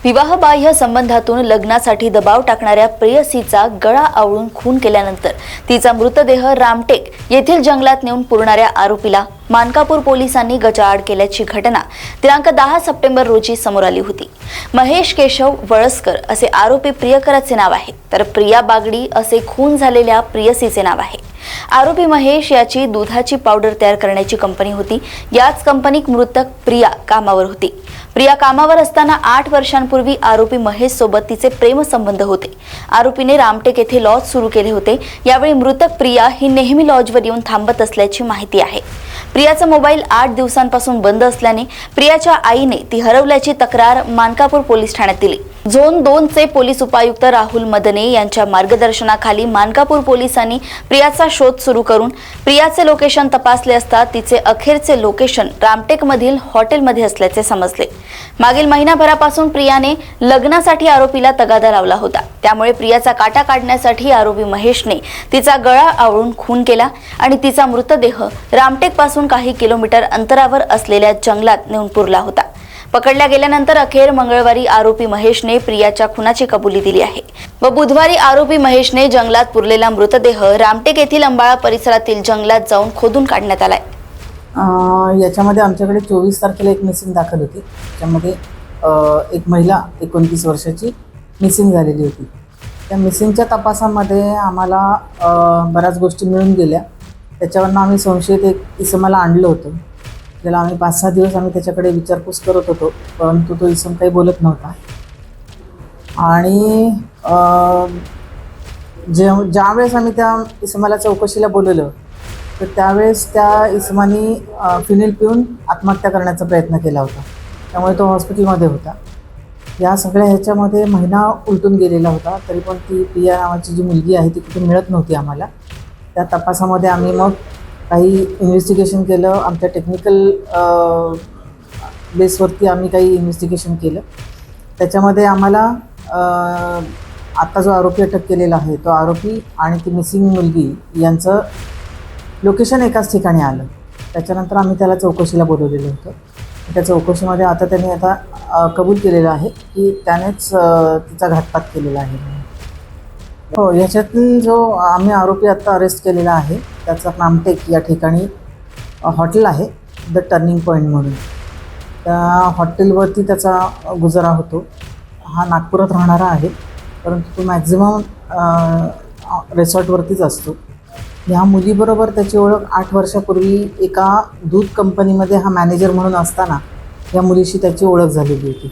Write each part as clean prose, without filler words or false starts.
विवाहबाह्य संबंधातून लग्नासाठी दबाव टाकणाऱ्या प्रेयसीचा गळा आवळून खून केल्यानंतर तिचा मृतदेह रामटेक येथील जंगलात नेऊन पुरणाऱ्या आरोपीला मानकापूर पोलिसांनी गजाआड केल्याची घटना दिनांक 10 सप्टेंबर रोजी समोर आली होती। महेश केशव वळसकर असे आरोपी प्रियकराचे नाव आहे, तर प्रिया बागडी असे खून झालेल्या प्रेयसीचे नाव आहे। आरोपी महेश याची दुधाची पावडर तयार करण्याची कंपनी होती। याच कंपनीत मृतक प्रिया कामावर होती। प्रिया कामावर असताना 8 वर्षांपूर्वी आरोपी महेश सोबत तिचे प्रेमसंबंध होते। आरोपीने रामटेक येथे लॉज सुरू केले होते। यावेळी मृतक प्रिया ही नेहमी लॉजवर येऊन थांबत असल्याची माहिती आहे। प्रियाचा मोबाईल 8 दिवसांपासून बंद असल्याने प्रियाच्या आईने ती हरवल्याची तक्रार मानकापूर पोलीस ठाण्यात दिली। झोन 2 चे पोलीस उपायुक्त राहुल मदने यांच्या मार्गदर्शनाखाली मानकापूर पोलिसांनी प्रियाचा शोध सुरू करून प्रियाचे लोकेशन तपासले असता तिचे अखेरचे लोकेशन रामटेकमधील हॉटेलमध्ये असल्याचे समजले। मागील महिनाभरापासून प्रियाने लग्नासाठी आरोपीला तगादा लावला होता। त्यामुळे प्रियाचा काटा काढण्यासाठी आरोपी महेशने तिचा गळा आवळून खून केला आणि तिचा मृतदेह रामटेक पासून काही किलोमीटर अंतरावर असलेल्या जंगलात नेऊन पुरला होता। पकडल्या गेल्यानंतर अखेर मंगळवारी आरोपी महेशने प्रियाच्या खुनाची कबुली दिली आहे व बुधवारी आरोपी महेशने जंगलात पुरलेला मृतदेह रामटेक येथील अंबाळा परिसरातील जंगलात जाऊन खोदून काढण्यात आलाय। याच्यामध्ये आमच्याकडे 24 तारखेला एक मिसिंग दाखल होती। त्यामध्ये एक महिला 29 वर्षाची मिसिंग झालेली होती। त्या मिसिंगच्या तपासामध्ये आम्हाला बऱ्याच गोष्टी मिळून गेल्या। त्याच्यावरनं आम्ही संशयित एक इसमाला आणलं होतं, ज्याला आम्ही 5-6 दिवस आम्ही त्याच्याकडे विचारपूस करत होतो, परंतु तो इसम काही बोलत नव्हता। आणि ज्यावेळेस आम्ही त्या इसमाला चौकशीला बोलवलं तर त्यावेळेस त्या इसमानी फिनेल पिऊन आत्महत्या करण्याचा प्रयत्न केला होता। त्यामुळे तो हॉस्पिटलमध्ये होता। या सगळ्या ह्याच्यामध्ये महिना उलटून गेलेला होता, तरी पण ती प्रिया नावाची जी मुलगी आहे ती कुठे मिळत नव्हती आम्हाला। त्या तपासामध्ये आम्ही मग काही इन्व्हेस्टिगेशन केलं। आमच्या टेक्निकल बेसवरती आम्ही काही इन्व्हेस्टिगेशन केलं। त्याच्यामध्ये आम्हाला आत्ता जो आरोपी अटक केलेला आहे तो आरोपी आणि ती मिसिंग मुलगी यांचं लोकेशन एकाच ठिकाणी आलं। त्याच्यानंतर आम्ही त्याला चौकशीला बोलवलेलं होतं। त्या चौकशीमध्ये आता त्यांनी कबूल केलेलं आहे की त्यानेच तिचा घातपात केलेला आहे। हो, याच्यातून जो आम्ही आरोपी आत्ता अरेस्ट केलेला आहे त्याचा रामटेक या ठिकाणी हॉटेल आहे द टर्निंग पॉईंट म्हणून। त्या हॉटेलवरती त्याचा गुजारा होतो। हा नागपुरात राहणारा आहे, परंतु तो मॅक्झिमम रिसॉर्टवरतीच असतो। ह्या मुलीबरोबर त्याची ओळख 8 वर्षापूर्वी एका दूध कंपनीमध्ये हा मॅनेजर म्हणून असताना या मुलीशी त्याची ओळख झालेली होती।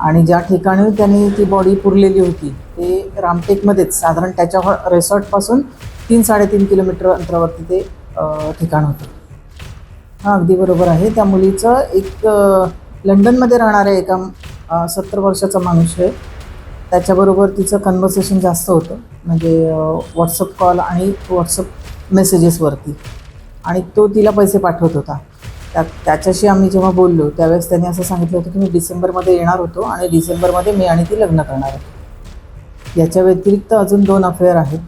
आणि ज्या ठिकाणी त्यांनी ती बॉडी पुरलेली होती ते रामटेकमध्येच साधारण त्याच्या रिसॉर्टपासून 3-3.5 किलोमीटर अंतरावरती ते ठिकाण होतं। हां, अगदी बरोबर आहे। त्या मुलीचं एक लंडनमध्ये राहणाऱ्या एका 70 वर्षाचा माणूस आहे, त्याच्याबरोबर तिचं कन्व्हर्सेशन जास्त होतं, म्हणजे व्हॉट्सअप कॉल आणि व्हॉट्सअप मेसेजेसवरती। आणि तो तिला पैसे पाठवत होता। त्याच्याशी आम्ही जेव्हा बोललो त्यावेळेस त्यांनी असं सांगितलं होतं की मी डिसेंबरमध्ये येणार होतो आणि डिसेंबरमध्ये मी आणि ती लग्न करणार होतो। याच्या व्यतिरिक्त अजून 2 अफेअर आहेत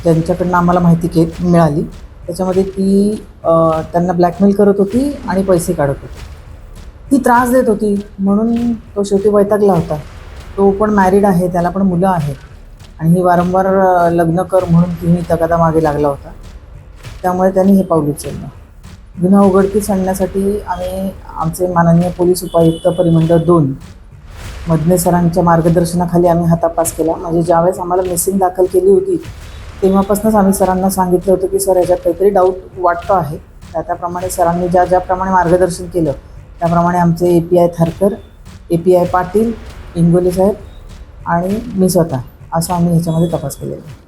ज्यांच्याकडनं आम्हाला माहिती मिळाली। त्याच्यामध्ये ती त्यांना ब्लॅकमेल करत होती आणि पैसे काढत होती। ती त्रास देत होती म्हणून तो शेवटी वैतागला होता। तो पण मॅरिड आहे, त्याला पण मुलं आहेत आणि ही वारंवार लग्न कर म्हणून तिने तगादा मागे लागला होता। त्यामुळे त्यांनी हे पाऊल उचललं। गुन्हा उघडकीस आणण्यासाठी आम्ही आमचे माननीय पोलीस उपायुक्त परिमंडळ 2 मदने सरांच्या मार्गदर्शनाखाली आम्ही हा तपास केला। म्हणजे ज्यावेळेस आम्हाला मिसिंग दाखल केली होती तेव्हापासूनच आम्ही सरांना सांगितलं होतं की सर याच्यात काहीतरी डाऊट वाटतो आहे। त्याप्रमाणे सरांनी ज्याप्रमाणे मार्गदर्शन केलं त्याप्रमाणे आमचे API थरकर, API पाटील, इंगोले साहेब आणि मी स्वतः असं आम्ही ह्याच्यामध्ये तपास केलेला आहे।